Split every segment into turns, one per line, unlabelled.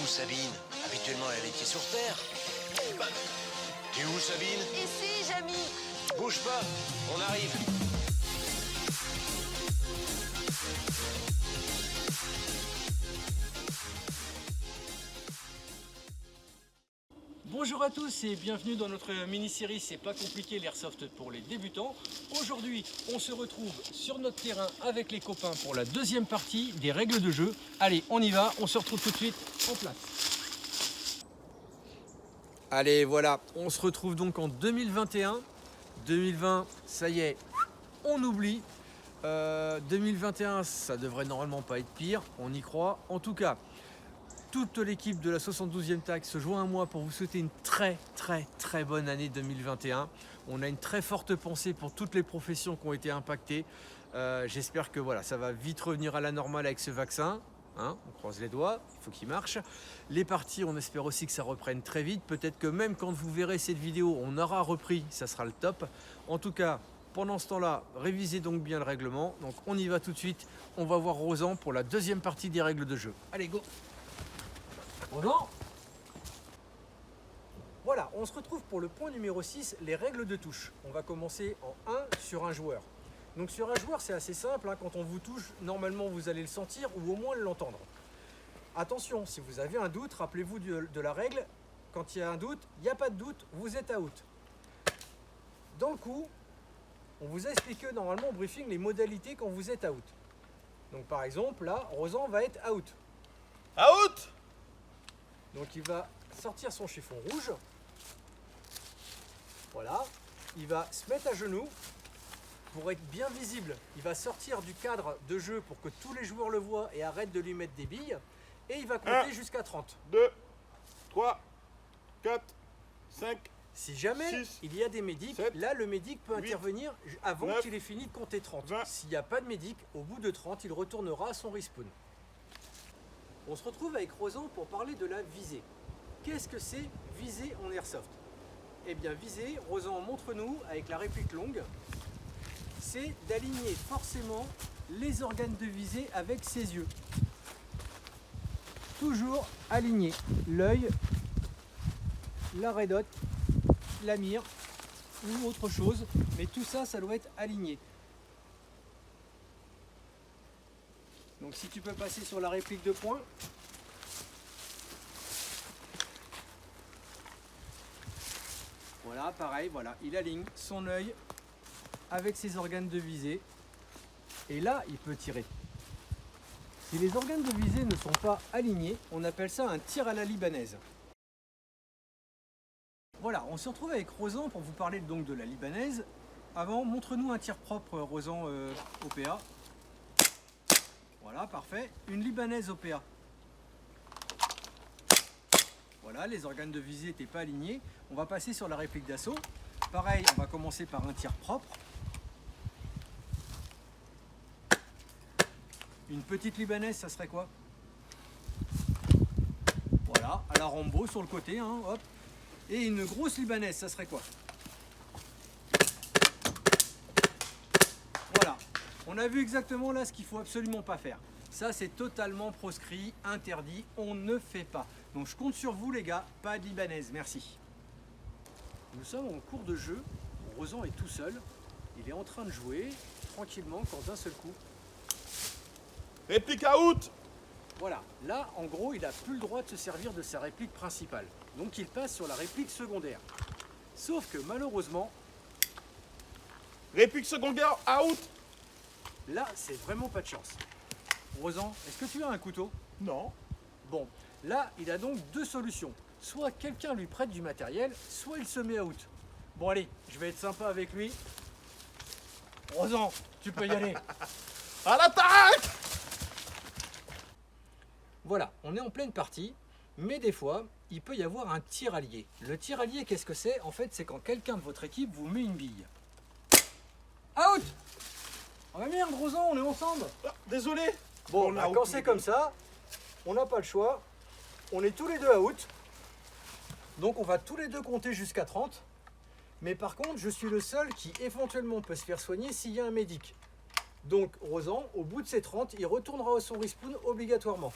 Sabine? Habituellement, elle a les pieds sur terre. Bah, t'es où, Sabine?
Ici, Jamy.
Bouge pas, on arrive.
Bonjour à tous et bienvenue dans notre mini-série C'est pas compliqué l'airsoft pour les débutants. Aujourd'hui, on se retrouve sur notre terrain avec les copains pour la deuxième partie des règles de jeu. Allez, on y va, on se retrouve tout de suite en place. Allez, voilà, on se retrouve donc en 2021. 2020, ça y est, on oublie. 2021, ça devrait normalement pas être pire, on y croit. En tout cas, toute l'équipe de la 72e TAC se joint à moi pour vous souhaiter une très bonne année 2021. On a une très forte pensée pour toutes les professions qui ont été impactées. J'espère que voilà, ça va vite revenir à la normale avec ce vaccin. Hein, on croise les doigts, il faut qu'il marche. Les parties, on espère aussi que ça reprenne très vite. Peut-être que même quand vous verrez cette vidéo, on aura repris, ça sera le top. En tout cas, pendant ce temps-là, révisez donc bien le règlement. Donc on y va tout de suite. On va voir Rosan pour la deuxième partie des règles de jeu. Allez, go! Bonjour. Voilà, on se retrouve pour le point numéro 6, les règles de touche. On va commencer en 1 sur un joueur. Donc sur un joueur, c'est assez simple, hein, quand on vous touche, normalement vous allez le sentir ou au moins l'entendre. Attention, si vous avez un doute, rappelez-vous de la règle, quand il y a un doute, il n'y a pas de doute, vous êtes out. Dans le coup, on vous a expliqué normalement au briefing les modalités quand vous êtes out. Donc par exemple, là, Rosan va être out.
Out!
Donc il va sortir son chiffon rouge. Voilà. Il va se mettre à genoux pour être bien visible. Il va sortir du cadre de jeu pour que tous les joueurs le voient et arrêtent de lui mettre des billes. Et il va compter jusqu'à 30.
2, 3, 4, 5.
Si jamais
6,
il y a des médics,
7,
là le médic peut
8,
intervenir avant
9,
qu'il ait fini de compter 30.
20.
S'il n'y a pas de médic, au bout de 30, il retournera à son respawn. On se retrouve avec Rosan pour parler de la visée. Qu'est-ce que c'est viser en airsoft? Eh bien viser, Rosan montre-nous avec la réplique longue, c'est d'aligner forcément les organes de visée avec ses yeux. Toujours aligner l'œil, la red dot, la mire ou autre chose, mais tout ça, ça doit être aligné. Donc si tu peux passer sur la réplique de points. Voilà, pareil, voilà, il aligne son œil avec ses organes de visée. Et là, il peut tirer. Si les organes de visée ne sont pas alignés, on appelle ça un tir à la libanaise. Voilà, on se retrouve avec Rosan pour vous parler donc de la libanaise. Avant, montre-nous un tir propre, Rosan, OPA. Voilà, parfait. Une libanaise OPA. Voilà, les organes de visée n'étaient pas alignés. On va passer sur la réplique d'assaut. Pareil, on va commencer par un tir propre. Une petite libanaise, ça serait quoi? Voilà, à la Rambo sur le côté, hein, hop. Et une grosse libanaise, ça serait quoi? Voilà, on a vu exactement là ce qu'il faut absolument pas faire. Ça, c'est totalement proscrit, interdit, on ne fait pas. Donc je compte sur vous les gars, pas de libanaise, merci. Nous sommes en cours de jeu, Rosan est tout seul, il est en train de jouer tranquillement quand d'un seul coup.
Réplique out!
Voilà, là en gros il n'a plus le droit de se servir de sa réplique principale. Donc il passe sur la réplique secondaire. Sauf que malheureusement,
Réplique secondaire out!
là c'est vraiment pas de chance. Rosan, est-ce que tu as un couteau?
Non.
Bon, là il a donc deux solutions. Soit quelqu'un lui prête du matériel, soit il se met out. Bon allez, je vais être sympa avec lui. Rosan, tu peux y aller.
À l'attaque!
Voilà, on est en pleine partie, mais des fois, il peut y avoir un tir allié. Le tir allié, qu'est-ce que c'est? En fait, c'est quand quelqu'un de votre équipe vous met une bille. Out! Ah bah merde, Rosan, on est ensemble.
Ah, désolé.
Bon,
On
bah,
a
quand
out.
c'est comme ça, on n'a pas le choix. On est tous les deux out. Donc on va tous les deux compter jusqu'à 30. Mais par contre, je suis le seul qui éventuellement peut se faire soigner s'il y a un médic. Donc Rosan, au bout de ces 30, il retournera à son respawn obligatoirement.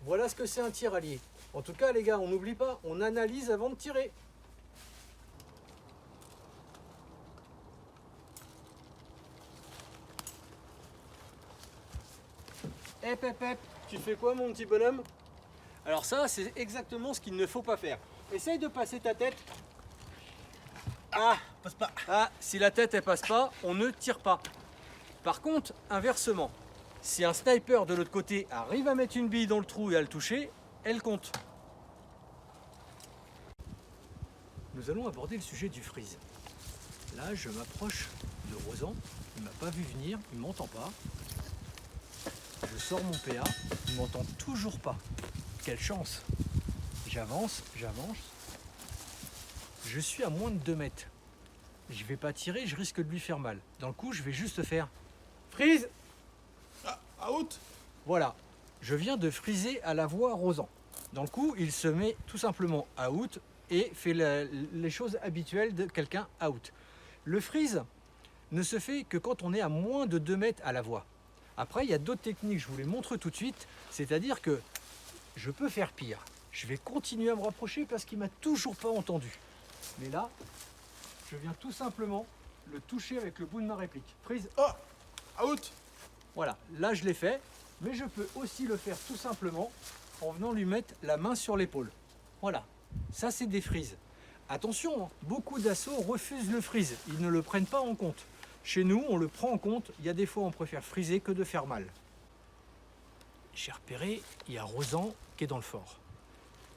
Voilà ce que c'est un tir allié. En tout cas les gars, on n'oublie pas, on analyse avant de tirer. Hep hep hep, tu fais quoi mon petit bonhomme? Alors ça, c'est exactement ce qu'il ne faut pas faire. Essaye de passer ta tête. Ah,
Passe pas.
ah, si la tête elle passe pas, on ne tire pas. Par contre, inversement, si un sniper de l'autre côté arrive à mettre une bille dans le trou et à le toucher, elle compte. Nous allons aborder le sujet du freeze. Là, je m'approche de Rosan. Il m'a pas vu venir, il m'entend pas. Je sors mon PA, il m'entend toujours pas. Quelle chance! J'avance, j'avance. Je suis à moins de 2 mètres. Je vais pas tirer, je risque de lui faire mal. Dans le coup, je vais juste faire freeze.
Ah, out.
Voilà, je viens de freezer à la voix Rosan. Dans le coup, il se met tout simplement out et fait les choses habituelles de quelqu'un out. Le freeze ne se fait que quand on est à moins de 2 mètres à la voix. Après, il y a d'autres techniques, je vous les montre tout de suite. C'est-à-dire que je peux faire pire. Je vais continuer à me rapprocher parce qu'il ne m'a toujours pas entendu. Mais là, je viens tout simplement le toucher avec le bout de ma réplique. Freeze.
Oh, out.
Voilà, là je l'ai fait, mais je peux aussi le faire tout simplement en venant lui mettre la main sur l'épaule. Voilà, ça c'est des freezes. Attention, hein, beaucoup d'assauts refusent le freeze, ils ne le prennent pas en compte. Chez nous, on le prend en compte, il y a des fois on préfère freezer que de faire mal. J'ai repéré, il y a Rosan qui est dans le fort.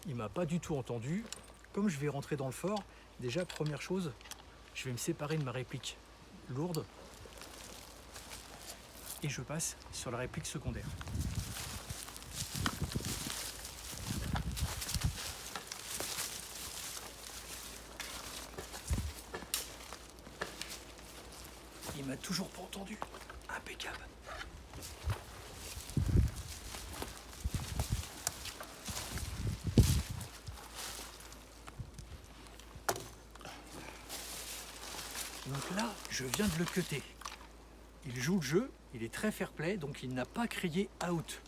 Il m'a pas du tout entendu. Comme je vais rentrer dans le fort, déjà première chose, je vais me séparer de ma réplique lourde. Et je passe sur la réplique secondaire. Il m'a toujours pas entendu. Impeccable. Donc là, je viens de le cutter. Il joue le jeu, il est très fair-play, donc il n'a pas crié out.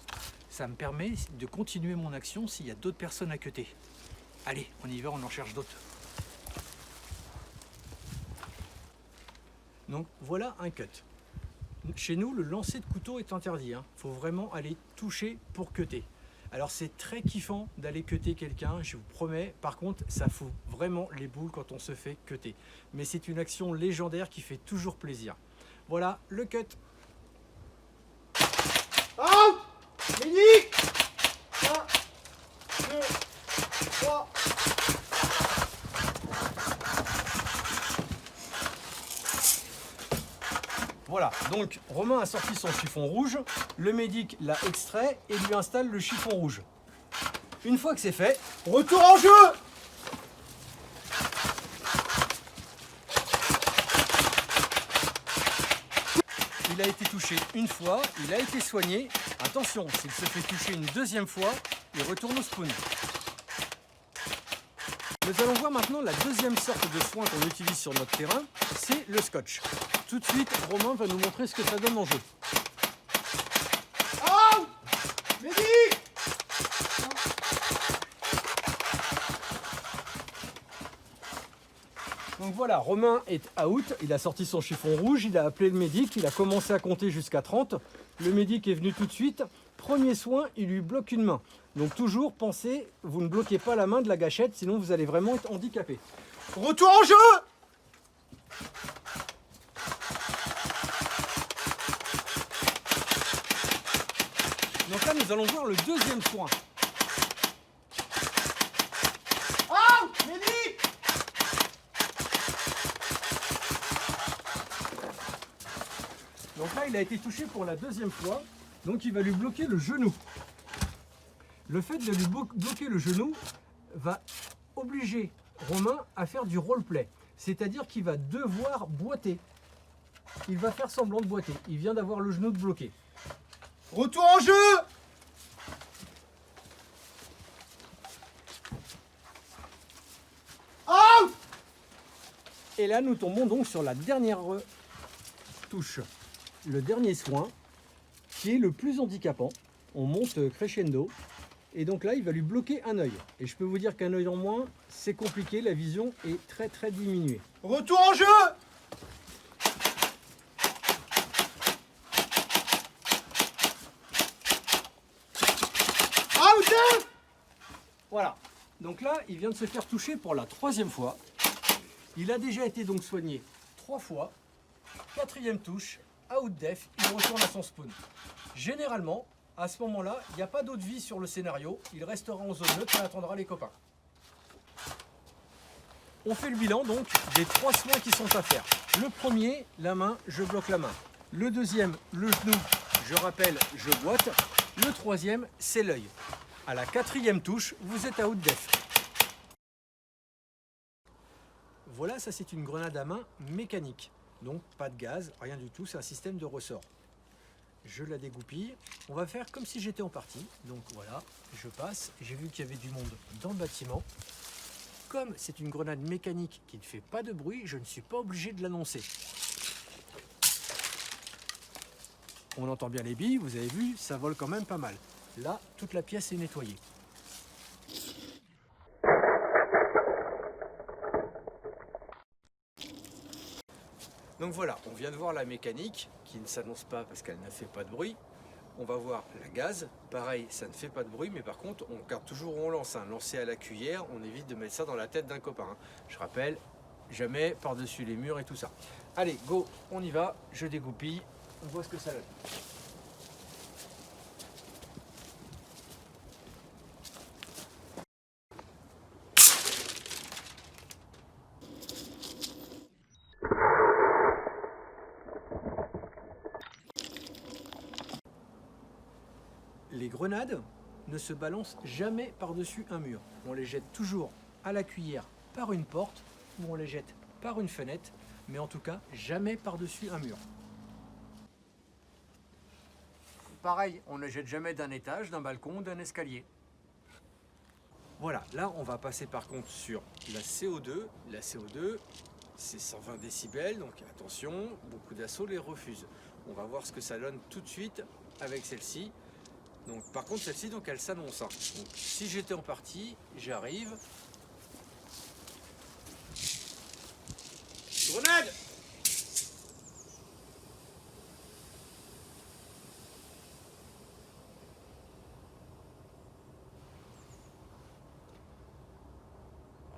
Ça me permet de continuer mon action s'il y a d'autres personnes à cutter. Allez, on y va, on en cherche d'autres. Donc voilà un cut. Chez nous, le lancer de couteau est interdit. Il faut vraiment aller toucher pour cutter. Alors c'est très kiffant d'aller cutter quelqu'un, je vous promets. Par contre, ça fout vraiment les boules quand on se fait cutter. Mais c'est une action légendaire qui fait toujours plaisir. Voilà le cut.
Out. Médic. 1, 2, 3.
Voilà, donc Romain a sorti son chiffon rouge, le médic l'a extrait et lui installe le chiffon rouge. Une fois que c'est fait, retour en jeu! Il a été touché une fois, il a été soigné. Attention, s'il se fait toucher une deuxième fois, il retourne au spoon. Nous allons voir maintenant la deuxième sorte de soin qu'on utilise sur notre terrain, c'est le scotch. Tout de suite, Romain va nous montrer ce que ça donne en jeu.
Out. Médic.
Donc voilà, Romain est out, il a sorti son chiffon rouge, il a appelé le médic, il a commencé à compter jusqu'à 30. Le médic est venu tout de suite. Premier soin, il lui bloque une main. Donc toujours pensez, vous ne bloquez pas la main de la gâchette, sinon vous allez vraiment être handicapé.
Retour en jeu.
Donc là, nous allons voir le deuxième soin.
Out. Médic.
Donc là, il a été touché pour la deuxième fois, donc il va lui bloquer le genou. Le fait de lui bloquer le genou va obliger Romain à faire du roleplay. C'est-à-dire qu'il va devoir boiter. Il va faire semblant de boiter. Il vient d'avoir le genou bloqué.
Retour en jeu. Out.
Et là, nous tombons donc sur la dernière touche. Le dernier soin, qui est le plus handicapant. On monte crescendo. Et donc là, il va lui bloquer un œil. Et je peux vous dire qu'un œil en moins, c'est compliqué. La vision est très diminuée.
Retour en jeu. Out.
Voilà. Donc là, il vient de se faire toucher pour la 3e fois. Il a déjà été donc soigné 3 fois. 4e touche, out def, il retourne à son spawn. Généralement, à ce moment-là, il n'y a pas d'autre vie sur le scénario. Il restera en zone neutre et attendra les copains. On fait le bilan donc des 3 soins qui sont à faire. Le premier, la main, je bloque la main. Le deuxième, le genou, je rappelle, je boite. Le troisième, c'est l'œil. À la 4e touche, vous êtes out def. Voilà, ça c'est une grenade à main mécanique. Donc pas de gaz, rien du tout, c'est un système de ressort. Je la dégoupille. On va faire comme si j'étais en partie. Donc voilà, je passe. J'ai vu qu'il y avait du monde dans le bâtiment. Comme c'est une grenade mécanique qui ne fait pas de bruit, je ne suis pas obligé de l'annoncer. On entend bien les billes, vous avez vu, ça vole quand même pas mal. Là, toute la pièce est nettoyée. Donc voilà, on vient de voir la mécanique qui ne s'annonce pas parce qu'elle ne fait pas de bruit. On va voir la gaz, pareil, ça ne fait pas de bruit, mais par contre, on garde toujours où on lance. Lancer à la cuillère, on évite de mettre ça dans la tête d'un copain. Je rappelle, jamais par-dessus les murs et tout ça. Allez, go, on y va, je dégoupille, on voit ce que ça donne. Les grenades ne se balancent jamais par-dessus un mur. On les jette toujours à la cuillère par une porte ou on les jette par une fenêtre, mais en tout cas jamais par-dessus un mur. Pareil, on ne les jette jamais d'un étage, d'un balcon, d'un escalier. Voilà, là on va passer par contre sur la CO2. La CO2, c'est 120 décibels, donc attention, beaucoup d'assauts les refusent. On va voir ce que ça donne tout de suite avec celle-ci. Donc, par contre, celle-ci, donc, elle s'annonce. Donc, si j'étais en partie, j'arrive. Grenade!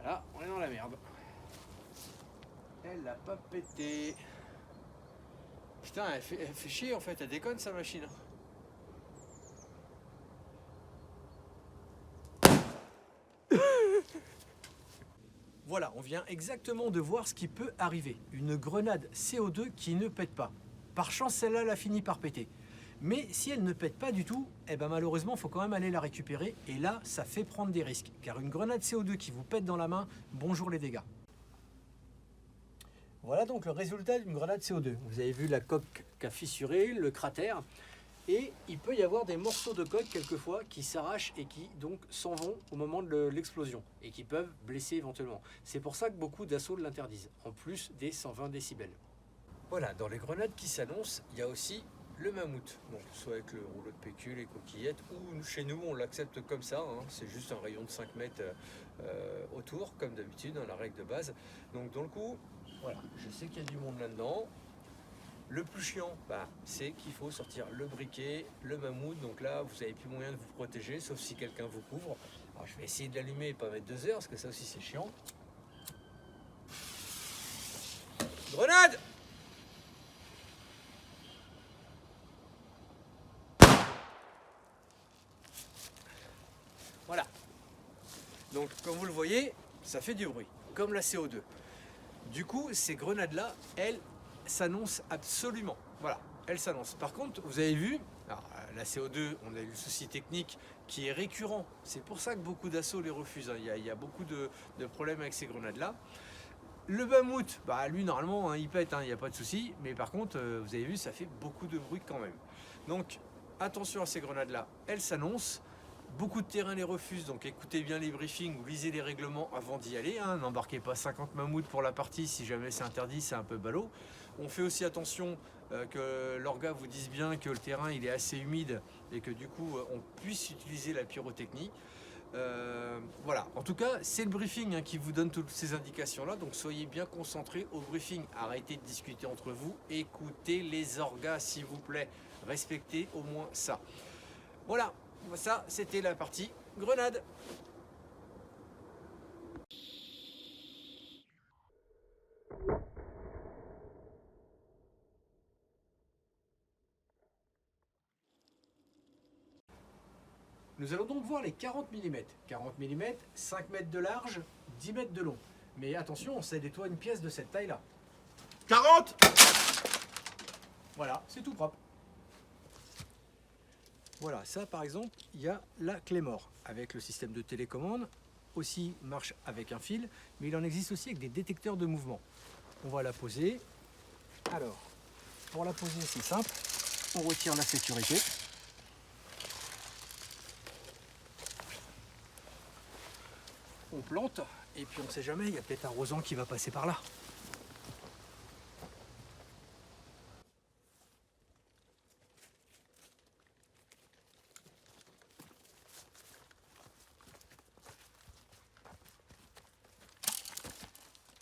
Voilà, on est dans la merde. Elle l'a pas pété. Putain, elle fait chier en fait, elle déconne sa machine. Voilà, on vient exactement de voir ce qui peut arriver. Une grenade CO2 qui ne pète pas. Par chance, celle-là, elle a fini par péter. Mais si elle ne pète pas du tout, eh ben malheureusement, il faut quand même aller la récupérer. Et là, ça fait prendre des risques. Car une grenade CO2 qui vous pète dans la main, bonjour les dégâts. Voilà donc le résultat d'une grenade CO2. Vous avez vu la coque qui a fissuré, le cratère. Et il peut y avoir des morceaux de coque quelquefois qui s'arrachent et qui donc s'en vont au moment de l'explosion et qui peuvent blesser éventuellement. C'est pour ça que beaucoup d'assauts l'interdisent, en plus des 120 décibels. Voilà, dans les grenades qui s'annoncent, il y a aussi le mammouth. Donc soit avec le rouleau de PQ, les coquillettes, ou chez nous on l'accepte comme ça, c'est juste un rayon de 5 mètres autour, comme d'habitude, dans la règle de base. Donc dans le coup, voilà, je sais qu'il y a du monde là-dedans. Le plus chiant, c'est qu'il faut sortir le briquet, le mammouth. Donc là, vous n'avez plus moyen de vous protéger, sauf si quelqu'un vous couvre. Alors je vais essayer de l'allumer et pas mettre 2 heures, parce que ça aussi c'est chiant. Grenade! Voilà. Donc comme vous le voyez, ça fait du bruit, comme la CO2. Du coup, ces grenades-là, elles s'annoncent absolument. Voilà, elles s'annoncent. Par contre, vous avez vu, alors, la CO2, on a eu le souci technique qui est récurrent. C'est pour ça que beaucoup d'assauts les refusent. Il y a beaucoup de problèmes avec ces grenades-là. Le mammouth, lui normalement, il pète, il n'y a pas de souci. Mais par contre, vous avez vu, ça fait beaucoup de bruit quand même. Donc, attention à ces grenades-là, elles s'annoncent. Beaucoup de terrains les refusent, donc écoutez bien les briefings ou lisez les règlements avant d'y aller. N'embarquez pas 50 mammouths pour la partie, si jamais c'est interdit, c'est un peu ballot. On fait aussi attention que l'orga vous dise bien que le terrain il est assez humide et que du coup on puisse utiliser la pyrotechnie. Voilà, en tout cas c'est le briefing qui vous donne toutes ces indications là, donc soyez bien concentrés au briefing, arrêtez de discuter entre vous, écoutez les orgas s'il vous plaît, respectez au moins ça. Voilà, ça c'était la partie grenade. Nous allons donc voir les 40 mm. 40 mm, 5 mètres de large, 10 mètres de long. Mais attention, cède-toi une pièce de cette taille-là.
40.
Voilà, c'est tout propre. Voilà, ça par exemple, il y a la clé mort avec le système de télécommande. Aussi marche avec un fil, mais il en existe aussi avec des détecteurs de mouvement. On va la poser. Alors, pour la poser, c'est simple. On retire la sécurité. On plante, et puis on ne sait jamais, il y a peut-être un rosan qui va passer par là.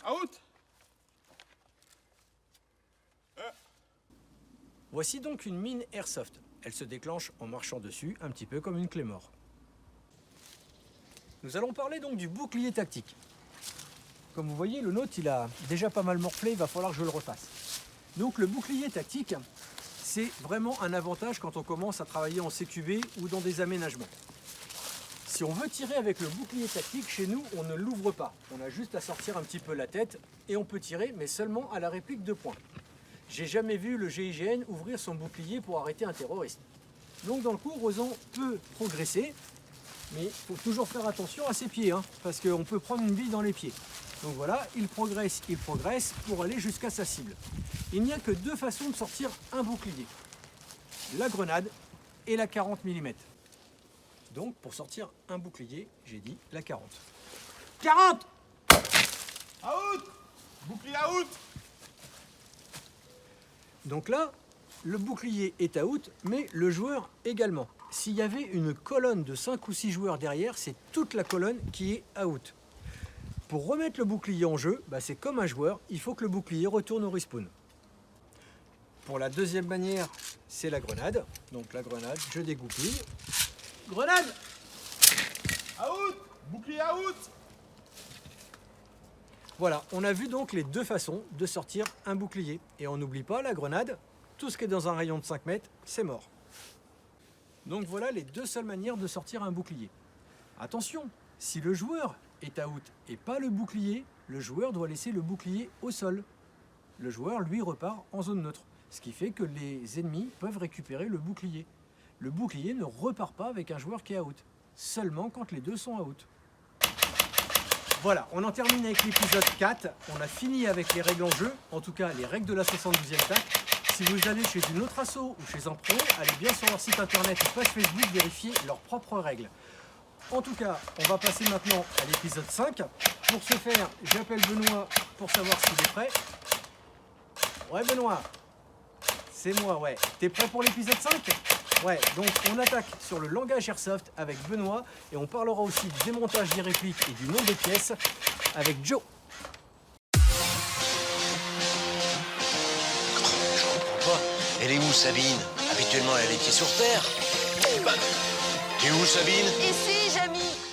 Out.
Voici donc une mine airsoft. Elle se déclenche en marchant dessus, un petit peu comme une clé mort. Nous allons parler donc du bouclier tactique. Comme vous voyez, le nôtre il a déjà pas mal morflé, il va falloir que je le refasse. Donc le bouclier tactique, c'est vraiment un avantage quand on commence à travailler en CQB ou dans des aménagements. Si on veut tirer avec le bouclier tactique, chez nous, on ne l'ouvre pas. On a juste à sortir un petit peu la tête et on peut tirer, mais seulement à la réplique de poing. J'ai jamais vu le GIGN ouvrir son bouclier pour arrêter un terroriste. Donc dans le coup, Rosan peut progresser, mais il faut toujours faire attention à ses pieds, parce qu'on peut prendre une bille dans les pieds. Donc voilà, il progresse pour aller jusqu'à sa cible. Il n'y a que deux façons de sortir un bouclier. La grenade et la 40 mm. Donc pour sortir un bouclier, j'ai dit la 40. 40 !
Out. Bouclier out.
Donc là, le bouclier est out, mais le joueur également. S'il y avait une colonne de 5 ou 6 joueurs derrière, c'est toute la colonne qui est out. Pour remettre le bouclier en jeu, c'est comme un joueur, il faut que le bouclier retourne au respawn. Pour la deuxième manière, c'est la grenade. Donc la grenade, je dégoupille. Grenade!
Out. Bouclier out.
Voilà, on a vu donc les deux façons de sortir un bouclier. Et on n'oublie pas la grenade, tout ce qui est dans un rayon de 5 mètres, c'est mort. Donc voilà les deux seules manières de sortir un bouclier. Attention, si le joueur est out et pas le bouclier, le joueur doit laisser le bouclier au sol. Le joueur, lui, repart en zone neutre, ce qui fait que les ennemis peuvent récupérer le bouclier. Le bouclier ne repart pas avec un joueur qui est out, seulement quand les deux sont out. Voilà, on en termine avec l'épisode 4. On a fini avec les règles en jeu, en tout cas les règles de la 72e TAC. Si vous allez chez une autre asso ou chez un pro, allez bien sur leur site internet ou page Facebook vérifier leurs propres règles. En tout cas, on va passer maintenant à l'épisode 5. Pour ce faire, j'appelle Benoît pour savoir s'il est prêt. Ouais Benoît, c'est moi, ouais. T'es prêt pour l'épisode 5 ? Ouais, donc on attaque sur le langage Airsoft avec Benoît et on parlera aussi du démontage des répliques et du nom des pièces avec Joe.
Je comprends pas. Elle est où, Sabine? Habituellement, elle est les pieds sur terre. T'es où, Sabine?
Ici, Jamy.